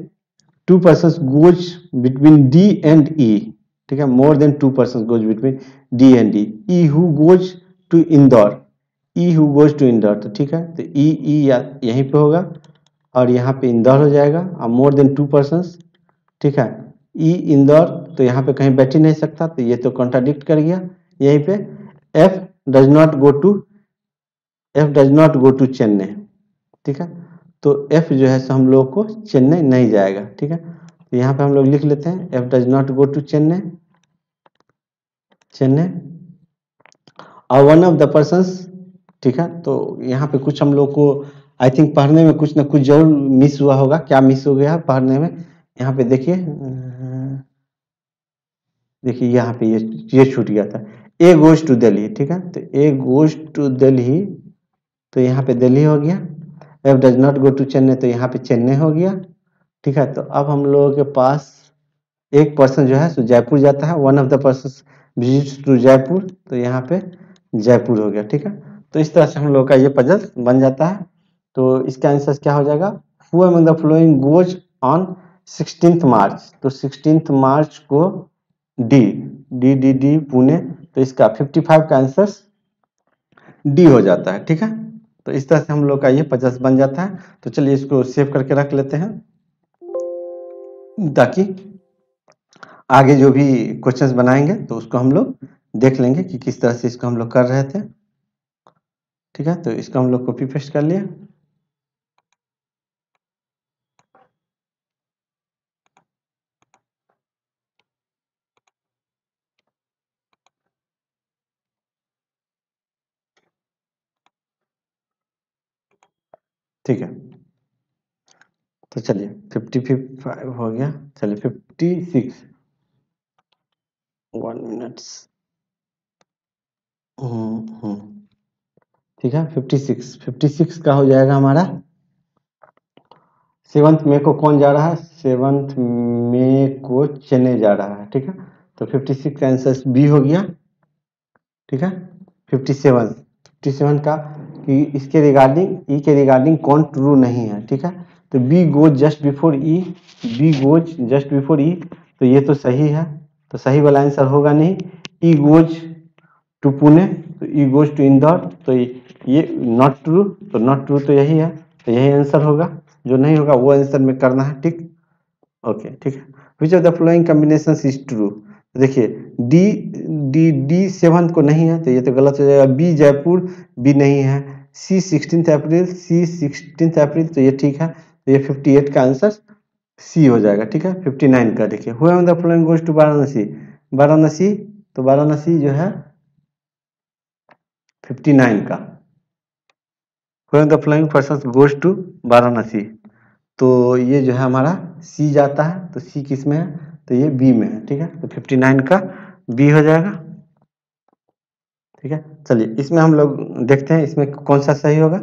2 persons goes between d and e। ठीक है, more than 2 persons goes between d and e। e who goes to Indore, e who goes to Indore, तो ठीक है, तो e यहीं पे होगा और यहाँ पे इंदौर हो जाएगा, और मोर देन 2 पर्सन्स। ठीक है, ई इंदौर तो यहाँ पे कहीं बैठ ही नहीं सकता, तो ये तो कॉन्ट्राडिक्ट कर गया। यहीं पे F does not go to Chennai. ठीक है, तो एफ जो है सो हम लोग को चेन्नई नहीं जाएगा। ठीक है, तो यहाँ पे हम लोग लिख लेते हैं F does not go to Chennai, और वन ऑफ द पर्सन्स। ठीक है, तो यहाँ पे कुछ हम लोग को आई थिंक पढ़ने में कुछ ना कुछ जरूर मिस हुआ होगा। क्या मिस हो गया पढ़ने में, यहाँ पे देखिए, देखिए यहाँ पे ये छूट गया था, ए गोज टू दिल्ली। ठीक है, तो ए गोज टू दिल्ली, तो यहाँ पे दिल्ली हो गया। F does not go to Chennai, तो यहाँ पे चेन्नई हो गया। ठीक है, तो अब हम लोगों के पास एक पर्सन जो है सो जयपुर जाता है, one of the person visit to Jaipur, तो यहाँ पे जयपुर हो गया। ठीक है, तो इस तरह से हम लोग का ये पजल बन जाता है। तो इसका आंसर क्या हो जाएगा, who among the following goes on 16 मार्च। तो 16 मार्च को डी पुणे, तो इसका 55 का आंसर डी हो जाता है। ठीक है, तो इस तरह से हम लोग का ये पजल बन जाता है। तो चलिए इसको सेव करके रख लेते हैं, ताकि आगे जो भी क्वेश्चंस बनाएंगे तो उसको हम लोग देख लेंगे कि किस तरह से इसको हम लोग कर रहे थे। ठीक है, तो इसको हम लोग कॉपी पेस्ट कर लिए। ठीक है। तो चलिए 55 हो गया, चलिए 56, 1 मिनट्स। ठीक है, 56 का हो जाएगा हमारा। 7 मई को कौन जा रहा है? 7 मई को चेन्नई जा रहा है। ठीक है, तो 56 आंसर बी हो गया। ठीक है, 57 का कि इसके रिगार्डिंग ई के रिगार्डिंग कौन ट्रू नहीं है। ठीक है, तो बी गोज जस्ट बिफोर ई, बी गोज जस्ट बिफोर ई, तो ये तो सही है, तो सही वाला आंसर होगा नहीं। ई गोज टू पुणे, तो ई गोज टू इंदौर, तो ये नॉट ट्रू, तो नॉट ट्रू तो यही है, तो यही आंसर होगा। जो नहीं होगा वो आंसर में करना है। ठीक, ओके, ठीक है। Which of the following combination is true? देखिए डी डी डी 7 को नहीं है, तो ये तो गलत हो जाएगा। बी जयपुर, बी नहीं है। सी 16 अप्रैल, सी 16 अप्रैल, तो ये ठीक है, तो ये 58 का आंसर सी हो जाएगा। ठीक है, 59 का देखिए, who the following goes to Varanasi, Varanasi, तो वाराणसी जो है 59 का, who the following person goes to Varanasi, तो ये जो है हमारा सी जाता है, तो सी किस में है? तो ये बी में है। ठीक है, तो 59 का बी हो जाएगा। ठीक है, चलिए इसमें हम लोग देखते हैं इसमें कौन सा सही होगा।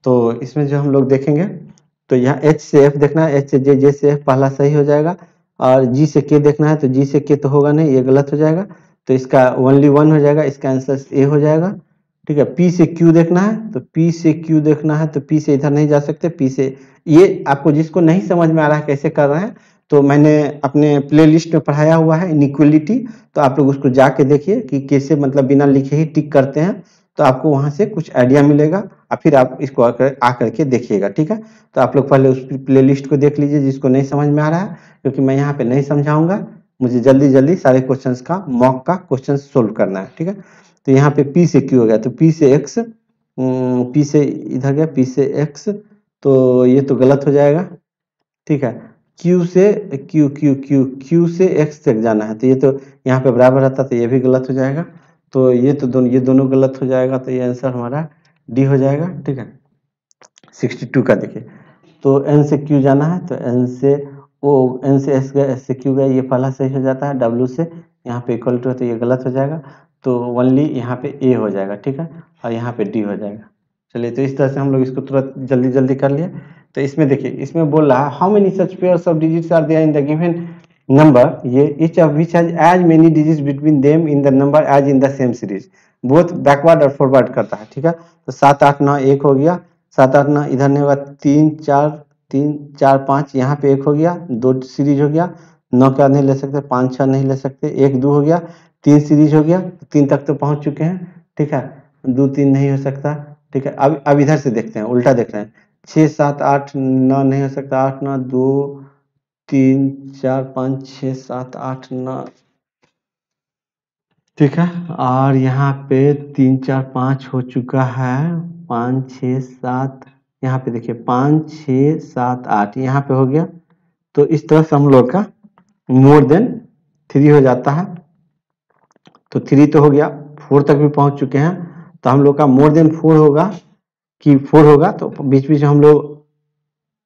तो इसमें जो हम लोग देखेंगे, तो यहाँ एच से एफ देखना है, एच से जे, जे से एफ पहला सही हो जाएगा, और जी से के देखना है, तो जी से के तो होगा नहीं, ये गलत हो जाएगा, तो इसका ओनली 1 हो जाएगा, इसका आंसर ए हो जाएगा। ठीक है, पी से क्यू देखना है, तो पी से क्यू देखना है, तो पी से इधर नहीं जा सकते, पी से, ये आपको जिसको नहीं समझ में आ रहा है कैसे कर रहे हैं, तो मैंने अपने प्लेलिस्ट में पढ़ाया हुआ है इनइक्वलिटी, तो आप लोग उसको जाके देखिए कि कैसे मतलब बिना लिखे ही टिक करते हैं, तो आपको वहां से कुछ आइडिया मिलेगा, और फिर आप इसको आकर के देखिएगा। ठीक है, तो आप लोग पहले उस प्लेलिस्ट को देख लीजिए जिसको नहीं समझ में आ रहा है, क्योंकि मैं यहाँ पे नहीं समझाऊंगा, मुझे जल्दी जल्दी सारे क्वेश्चंस का मॉक का क्वेश्चन सोल्व करना है। ठीक है, तो यहाँ पे पी से क्यू हो गया, तो पी से एक्स, पी से इधर गया, पी से एक्स, तो ये तो गलत हो जाएगा। ठीक है, क्यू से क्यू क्यू क्यू क्यू से एक्स तक जाना है, तो ये तो यहाँ पे बराबर रहता, तो ये भी गलत हो जाएगा, तो ये तो दोनों, ये दोनों गलत हो जाएगा, तो ये आंसर हमारा डी हो जाएगा। ठीक है, 62 का देखिए, तो एन से क्यू जाना है, तो एन से ओ, एन से एस गया, एस से क्यू गया, ये पहला सही हो जाता है। डब्ल्यू से यहाँ पे इक्वल टू है, तो ये गलत हो जाएगा, तो ओनली यहाँ पे ए हो जाएगा। ठीक है, और यहाँ पे डी हो जाएगा। चलिए, तो इस तरह से हम लोग इसको तुरंत जल्दी जल्दी कर लिए। तो इसमें देखिए, इसमें बोल रहा है how many such pairs of digits are there in the given number, ये each of which has as many digits between them in the number as in the same series, both backward और फॉरवर्ड करता है। ठीक है, तो 7 8 9 1 हो गया, 7 8 9 इधर नहीं होगा, 3 4 3 4 5 यहाँ पे 1 हो गया, 2 सीरीज हो गया, 9 का नहीं ले सकते, 5 6 नहीं ले सकते, 1 2 हो गया, 3 सीरीज हो गया, 3 तक तो पहुंच चुके हैं। ठीक है, 2 3 नहीं हो सकता। ठीक है, अब इधर से देखते हैं, उल्टा देख रहे हैं, 6 7 8 9 नहीं हो सकता, 8 9 2 3 4 5 6 7 8 9। ठीक है, और यहाँ पे 3 4 5 हो चुका है, 5 6 7, यहाँ पे देखिए 5 6 7 8 यहाँ पे हो गया, तो इस तरह से हम लोग का मोर देन 3 हो जाता है, तो 3 तो हो गया, 4 तक भी पहुंच चुके हैं, तो हम लोग का मोर देन 4 होगा कि 4 होगा, तो बीच बीच हम लोग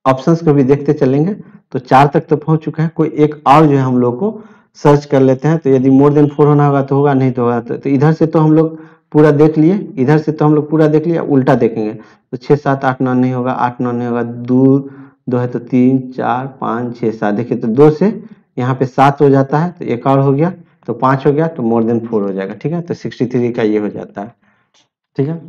ऑप्शंस को भी देखते चलेंगे, तो 4 तक तो पहुंच चुके हैं, कोई एक और जो है हम लोग को सर्च कर लेते हैं, तो यदि मोर देन 4 होना होगा तो होगा, नहीं तो होगा, तो इधर से तो हम लोग पूरा देख लिए, इधर से तो हम लोग पूरा देख लिए, उल्टा देखेंगे, तो 6 7 8 9 नहीं होगा, 8 9 नहीं होगा, 2 है, तो 3 4 5 6 7, देखिए तो 2 से यहाँ पे 7 हो जाता है, तो एक और हो गया, तो 5 हो गया, तो मोर देन 4 हो जाएगा। ठीक है, तो 63 का ये हो जाता है। ठीक है,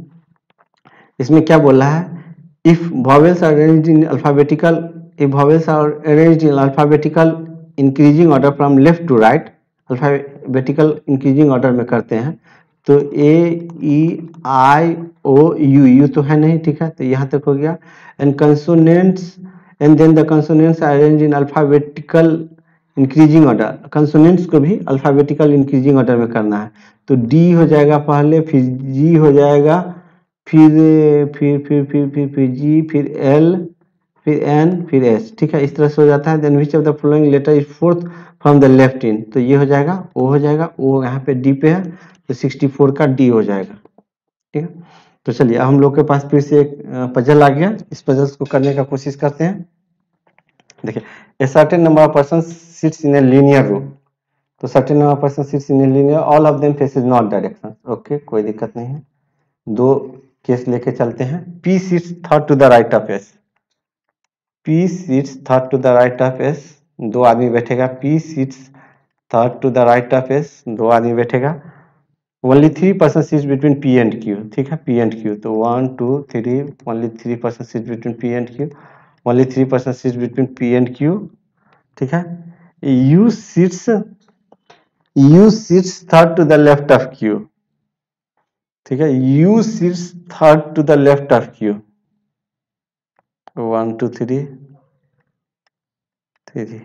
इसमें क्या बोल रहा है, if vowels are arranged in alphabetical, if vowels are arranged in alphabetical increasing order from left to right, alphabetical increasing order में करते हैं, तो ए ई आई ओ यू, यू तो है नहीं। ठीक है, तो यहाँ तक हो गया, and consonants, and then the consonants are arranged in alphabetical increasing order, consonants को भी अल्फाबेटिकल इंक्रीजिंग ऑर्डर में करना है, तो डी हो जाएगा पहले, फिर जी हो जाएगा, फिर जी, फिर एल, फिर एन, फिर एस। ठीक है, इस तरह से हो जाता है। Then which of the following letter is fourth from the left in, तो ये हो जाएगा, ओ हो जाएगा, ओ यहाँ पे डी पे है, तो 64 का डी हो जाएगा। ठीक है, तो चलिए हम लोग के पास फिर से एक पजल आ गया, इस पजल को करने का कोशिश करते हैं। देखिए, a certain number of persons sits in a linear row, तो certain number of persons sits in a linear, all of them faces north direction। Okay, कोई दिक्कत नहीं है। दो केस लेके चलते हैं। P sits third to the right of S, P sits third to the right of S, दो आदमी बैठेगा। P sits third to the right of S, दो आदमी बैठेगा। Only 3% seats between P and Q, ठीक है, P एंड Q, तो 1 2 3, only 3% seats between P and Q, only 3% seats between P and Q, ठीक है। U sits third to the left of Q, ठीक है, U sits third to the left of Q, 1 2 3 3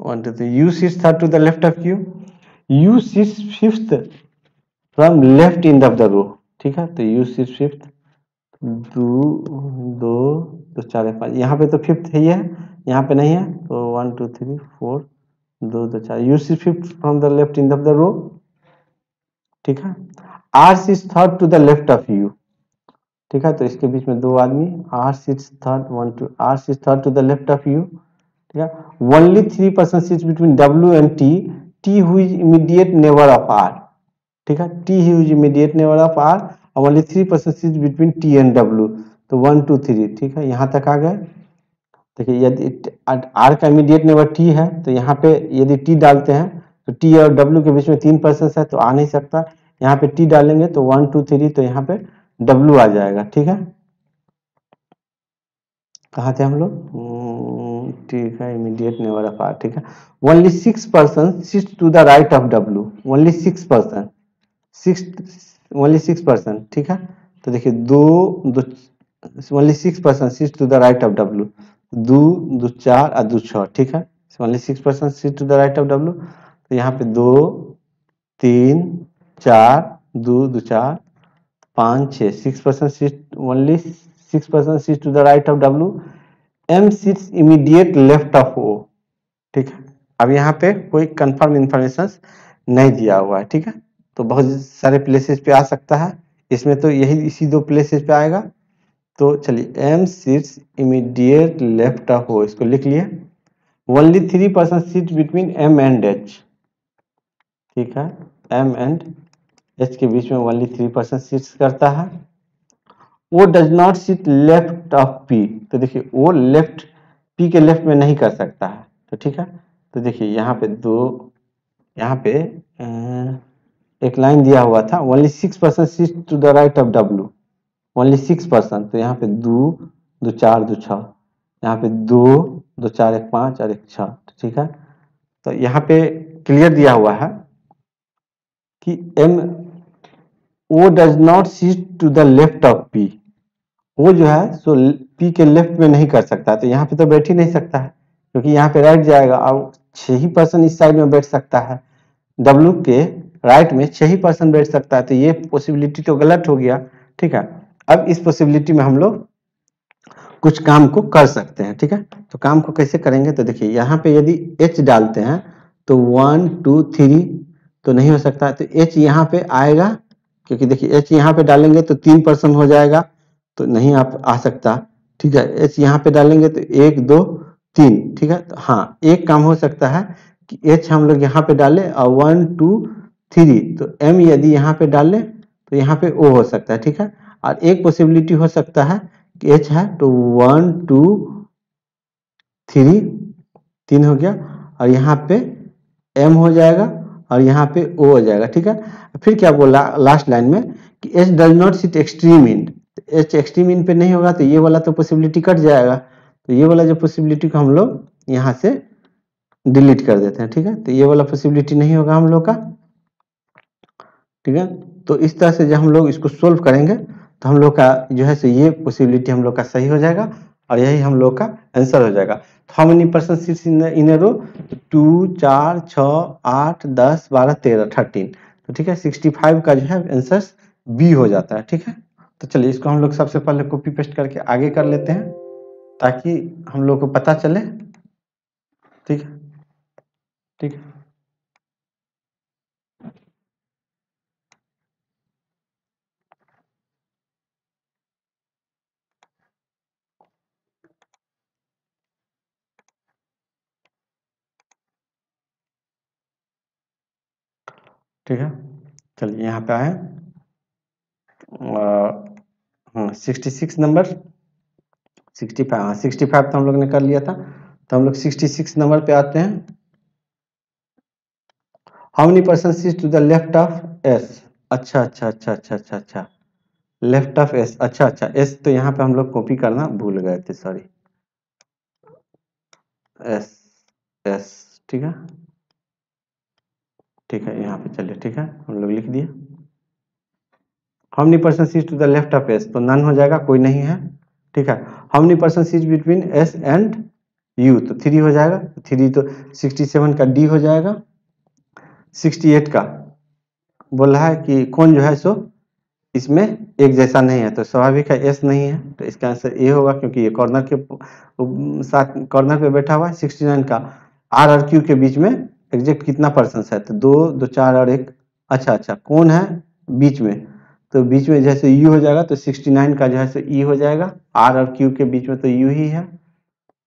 1 2 3, U sits third to the left of Q, U sits fifth from left end of the row, ठीक है, तो U sits fifth, दो दो तो 4 5, यहाँ पे तो फिफ्थ है, यहाँ पे नहीं है, तो 1 2 3 4, दो दो 4, U sits fifth from the left end of the row, ठीक है। R sits third to the left of U, ठीक है, तो इसके बीच में दो आदमी, R sits third, 1 2, R sits third to the left of U, ठीक है। Only 3% sits between W and T, T who is immediate neighbor of R, ठीक है, T who is immediate neighbor of R, और only 3% sits between T and W, तो 1 2 3, ठीक है, यहाँ तक आ गए। देखिए, यदि R का इमीडिएट नेबर T है, तो यहाँ पे यदि T डालते हैं तो T और W के बीच में 3% है, तो आ नहीं सकता। यहाँ पे T डालेंगे तो 1 2 3, तो यहाँ पे W आ जाएगा, ठीक है। कहाँ थे हम लोग? ठीक है, इमीडिएट नेबर ऑफ R, ठीक है। Only 6% sits to the right of W, only 6%, 6%, ठीक है। तो देखिए, दो दो only 6% sits to the right of W, दो दो 4 और दो 6, ठीक है। Only 6% sits to the right of W, तो यहाँ पे 2 3 4, दो दो 4 5 6, 6% sit, only 6% sit to the right of W, M sits immediate left of O, ठीक है। अब यहाँ पे कोई कंफर्म इंफॉर्मेशन नहीं दिया हुआ है, ठीक है, तो बहुत सारे प्लेसेस पे आ सकता है, इसमें तो यही इसी दो प्लेसेस पे आएगा। तो चलिए, M sits immediate left of O, इसको लिख लिए। Only 3% seat between M and H, ठीक है, M एंड H के बीच में ओनली 3% सीट्स करता है। वो does not seat left of P, तो देखिए वो लेफ्ट P के लेफ्ट में नहीं कर सकता है, तो ठीक है। तो देखिए, यहाँ पे दो, यहाँ पे एक लाइन दिया हुआ था, only 6% sit to the right of W, only 6%, तो यहाँ पे दो दो 4 दो 6, यहाँ पे दो दो 4 1 5 और 1 6, ठीक है। तो यहाँ पे क्लियर दिया हुआ है कि M O does not sit to the left of P, वो जो है सो P के लेफ्ट में नहीं कर सकता, तो यहाँ पे तो बैठ ही नहीं सकता है, क्योंकि यहाँ पे राइट जाएगा और 6% इस साइड में बैठ सकता है, W के राइट में 6% बैठ सकता है, तो ये पॉसिबिलिटी तो गलत हो गया, ठीक है। अब इस पॉसिबिलिटी में हम लोग कुछ काम को कर सकते हैं, ठीक है। तो काम को कैसे करेंगे, तो देखिए, यहाँ पे यदि H डालते हैं तो 1 2 3 तो नहीं हो सकता, तो H यहाँ पे आएगा, क्योंकि देखिए H यहाँ पे डालेंगे तो 3% हो जाएगा, तो नहीं आप आ सकता, ठीक है। H यहाँ पे डालेंगे तो 1 2 3, ठीक है। तो हाँ, एक काम हो सकता है कि H हम लोग यहाँ पे डालें और 1 2 3, तो M यदि यहाँ पे डालें तो यहाँ पे O हो सकता है, ठीक है। और एक पॉसिबिलिटी हो सकता है कि H है तो 1 2 3, 3 हो गया, और यहाँ पे M हो जाएगा और यहाँ पे O हो जाएगा, ठीक है। फिर क्या बोला लास्ट लाइन में कि H does not sit extreme in, H extreme in पे नहीं होगा, तो ये वाला तो पॉसिबिलिटी कट जाएगा, तो ये वाला जो पॉसिबिलिटी को हम लोग यहाँ से डिलीट कर देते हैं, ठीक है। तो ये वाला पॉसिबिलिटी नहीं होगा हम लोग का, ठीक है। तो इस तरह से जब हम लोग इसको सोल्व करेंगे तो हम लोग का जो है सो ये पॉसिबिलिटी हम लोग का सही हो जाएगा, और यही हम लोग का आंसर हो जाएगा। तो how many person sits in a row, 2 4 6 8 10 12 13 13, तो ठीक है, 65 का जो है आंसर बी हो जाता है, ठीक है। तो चलिए, इसको हम लोग सबसे पहले कॉपी पेस्ट करके आगे कर लेते हैं, ताकि हम लोग को पता चले, ठीक है, ठीक है। ठीक है। चलिए यहाँ पे आए 66 नंबर 65, हाँ 65 तो हम लोग ने कर लिया था, तो हम लोग 66 नंबर पे आते हैं। How many person seat to the left of S. अच्छा अच्छा अच्छा अच्छा अच्छा अच्छा, लेफ्ट ऑफ एस, अच्छा अच्छा, एस तो यहाँ पे हम लोग कॉपी करना भूल गए थे, सॉरी। एस एस, ठीक है ठीक है, यहाँ पे चलिए, ठीक है हम लोग लिख दिए। How many person seat to the left of S, तो नन हो जाएगा, कोई नहीं है, ठीक है। How many person seat between S and U, तो 3 हो जाएगा, 3 तो 67 का डी हो जाएगा। 68 का बोल रहा है कि कौन जो है सो इसमें एक जैसा नहीं है, तो स्वाभाविक है एस नहीं है, तो इसका आंसर ए होगा, क्योंकि ये कॉर्नर के साथ कॉर्नर पे बैठा हुआ है। 69 का आर और क्यू के बीच में एग्जैक्ट कितना पर्सन है, तो 2 2 4 और 1, अच्छा अच्छा, कौन है बीच में, तो बीच में जैसे यू हो जाएगा, तो 69 का जो है सो ई हो जाएगा, आर और क्यू के बीच में तो यू ही है,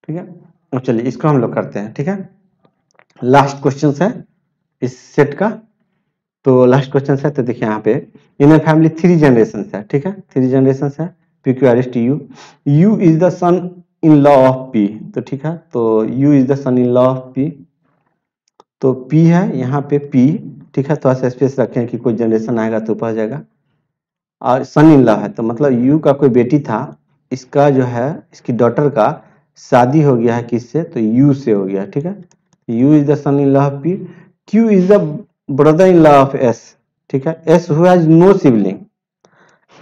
ठीक है। तो चलिए इसको हम लोग करते हैं, ठीक है। लास्ट क्वेश्चन है इस सेट का, तो लास्ट क्वेश्चन है, तो देखिए यहाँ पे इन ए फैमिली 3 जनरेशन है, ठीक है, 3 जनरेशन है, P Q R S T U, U is the son in law of P, तो ठीक है, तो U is the son in law of P, तो पी है यहाँ पे पी, ठीक है, थोड़ा सा स्पेस रखें कि कोई जनरेशन आएगा तो ऊपर जाएगा, और सन इन लॉ है, तो मतलब यू का कोई बेटी था, इसका जो है इसकी डॉटर का शादी हो गया है किससे, तो यू से हो गया, ठीक है। U is the son in law of P, Q is the brother in law of S, ठीक है, S who has no sibling,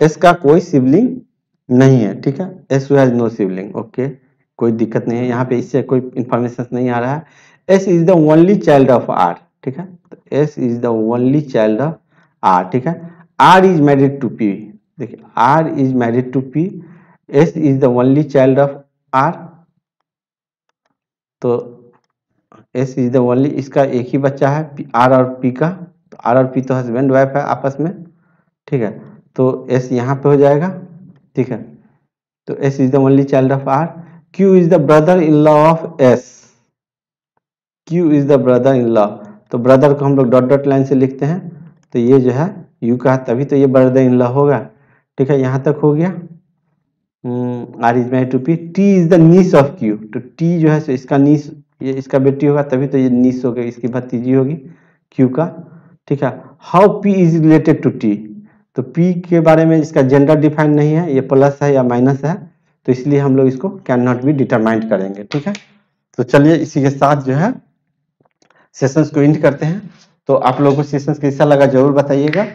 S का कोई सिबलिंग नहीं है, ठीक है, S who has no sibling, okay, कोई दिक्कत नहीं है, यहाँ पे इससे कोई इंफॉर्मेशन नहीं आ रहा है। S is the only child of R, ठीक है, तो S is the only child of R, ठीक है। R is married to P, देखिए R is married to P, S is the only child of R, तो एस इज द ओनली, इसका एक ही बच्चा है आर और पी का, तो आर और पी तो हस्बैंड वाइफ है आपस में, ठीक है, तो एस यहाँ पे हो जाएगा, ठीक है, तो S is the only child of R, Q is the brother in law of S, Q is the brother in law, तो ब्रदर को हम लोग डॉट डॉट लाइन से लिखते हैं, तो ये जो है यू का तभी तो ये ब्रदर इन लॉ होगा, ठीक है, यहाँ तक हो गया। R is married to P, T is the niece of Q, तो टी जो है सो इसका नीस, ये इसका बेटी होगा तभी तो ये नीस हो गई, इसकी भतीजी होगी क्यू का, ठीक है। How P is related to T, तो पी के बारे में इसका जेंडर डिफाइन नहीं है, ये प्लस है या माइनस है, तो इसलिए हम लोग इसको कैन नॉट बी डिटरमाइंड करेंगे, ठीक है। तो चलिए इसी के साथ जो है सेशंस को एंड करते हैं, तो आप लोगों को सेशंस कैसा लगा जरूर बताइएगा,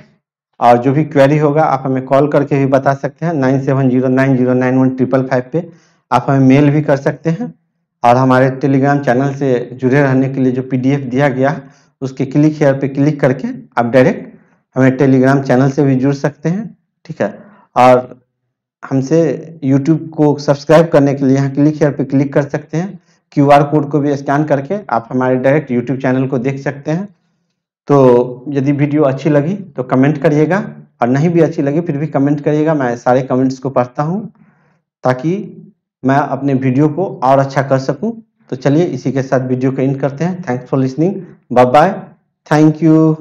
और जो भी क्वेरी होगा आप हमें कॉल करके भी बता सकते हैं 9709091555 पे, आप हमें मेल भी कर सकते हैं, और हमारे टेलीग्राम चैनल से जुड़े रहने के लिए जो पीडीएफ दिया गया है उसके क्लिक हेयर पे क्लिक करके आप डायरेक्ट हमें टेलीग्राम चैनल से भी जुड़ सकते हैं, ठीक है। और हमसे यूट्यूब को सब्सक्राइब करने के लिए यहाँ क्लिक हेयर पे क्लिक कर सकते हैं, क्यूआर कोड को भी स्कैन करके आप हमारे डायरेक्ट यूट्यूब चैनल को देख सकते हैं। तो यदि वीडियो अच्छी लगी तो कमेंट करिएगा, और नहीं भी अच्छी लगी फिर भी कमेंट करिएगा, मैं सारे कमेंट्स को पढ़ता हूँ ताकि मैं अपने वीडियो को और अच्छा कर सकूँ। तो चलिए इसी के साथ वीडियो को एंड करते हैं। Thanks for listening, bye bye, thank you.